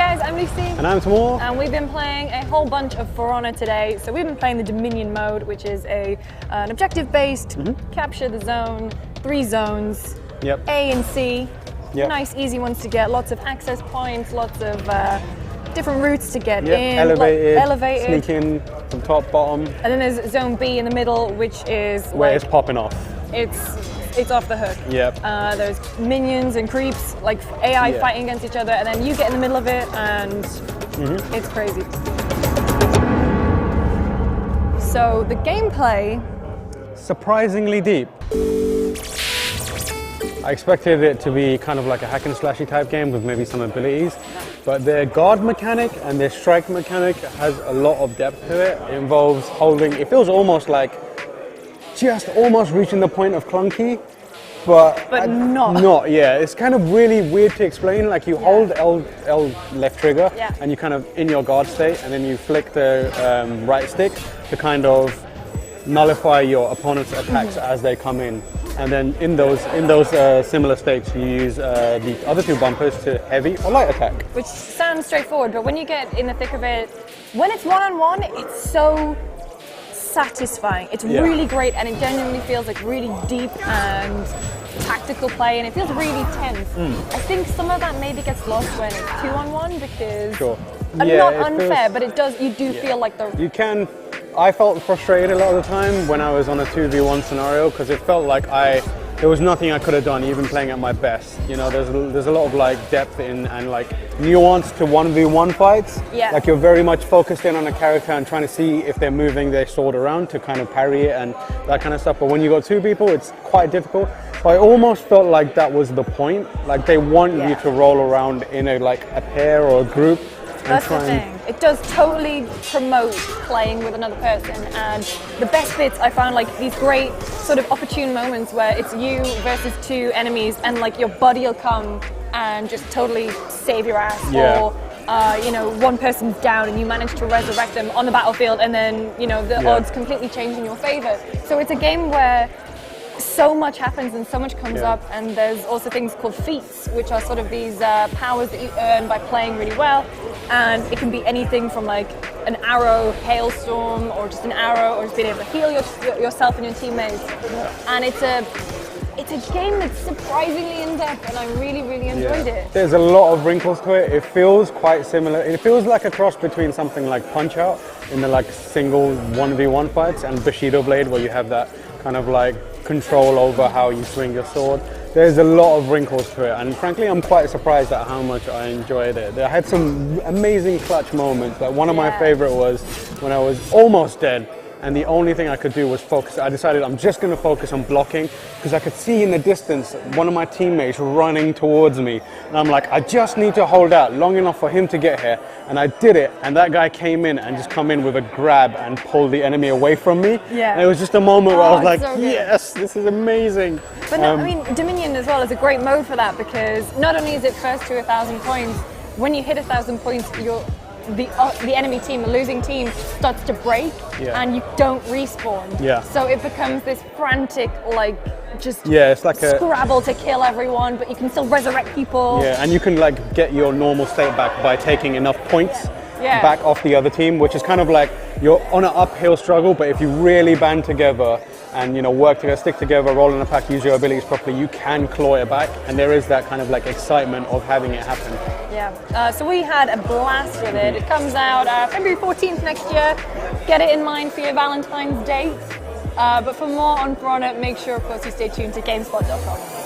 guys, I'm Lucy. And I'm Timur. And we've been playing a whole bunch of For Honor today. So we've been playing the Dominion mode, which is an objective-based, capture the zone, 3 zones, Yep. A and C. Yep. Nice, easy ones to get, lots of access points, lots of different routes to get Yep. in. Elevated, sneak in from top, bottom. And then there's zone B in the middle, which is where it's popping off. It's off the hook. Yep. There's minions and creeps, like AI fighting against each other, and then you get in the middle of it, and it's crazy. So the gameplay, surprisingly deep. I expected it to be kind of like a hack and slashy type game with maybe some abilities, but their guard mechanic and their strike mechanic has a lot of depth to it. It involves holding, it feels almost like just almost reaching the point of clunky, but not. Yeah, it's kind of really weird to explain. Like you hold L left trigger, and you kind of in your guard state, and then you flick the right stick to kind of nullify your opponent's attacks as they come in. And then in those similar states, you use the other 2 bumpers to heavy or light attack. Which sounds straightforward, but when you get in the thick of it, when it's one-on-one, it's so satisfying. It's really great, and it genuinely feels like really deep and tactical play, and it feels really tense. I think some of that maybe gets lost when it's 2-on-1 because not unfair, but it does. You do feel like you can. I felt frustrated a lot of the time when I was on a 2v1 scenario because it felt like there was nothing I could have done, even playing at my best. You know, there's a lot of like depth in and like nuance to 1v1 fights. Yeah. Like you're very much focused in on a character and trying to see if they're moving their sword around to kind of parry it and that kind of stuff. But when you got 2 people, it's quite difficult. So I almost felt like that was the point. Like they want you to roll around in a pair or a group. That's the thing. It does totally promote playing with another person, and the best bits I found like these great sort of opportune moments where it's you versus 2 enemies, and like your buddy will come and just totally save your ass, or one person's down and you manage to resurrect them on the battlefield, and then the odds completely change in your favor. So it's a game where so much happens and so much comes up, and there's also things called feats, which are sort of these powers that you earn by playing really well, and it can be anything from like an arrow, hailstorm, or just an arrow, or just being able to heal yourself and your teammates. And it's a game that's surprisingly in-depth, and I really, really enjoyed it. There's a lot of wrinkles to it. It feels quite similar. It feels like a cross between something like Punch-Out in the like single 1v1 fights and Bushido Blade, where you have that kind of like control over how you swing your sword. There's a lot of wrinkles to it, and frankly I'm quite surprised at how much I enjoyed it. I had some amazing clutch moments. Like one of my favorite was when I was almost dead and the only thing I could do was focus. I decided I'm just going to focus on blocking because I could see in the distance one of my teammates running towards me, and I'm like, I just need to hold out long enough for him to get here, and I did it, and that guy came in and just come in with a grab and pulled the enemy away from me. And it was just a moment where I was like, yes, this is amazing. But no, I mean, Dominion as well is a great mode for that, because not only is it first to 1,000 points, when you hit 1,000 points, the enemy team, the losing team, starts to break and you don't respawn. So it becomes this frantic, it's like scrabble to kill everyone, but you can still resurrect people. And you can like get your normal state back by taking enough points back off the other team, which is kind of like you're on an uphill struggle, but if you really band together and work together, stick together, roll in a pack, use your abilities properly, you can claw it back, and there is that kind of like excitement of having it happen. So we had a blast with it. It comes out February 14th next year. Get it in mind for your Valentine's date. But for more on For Honor, make sure of course you stay tuned to GameSpot.com.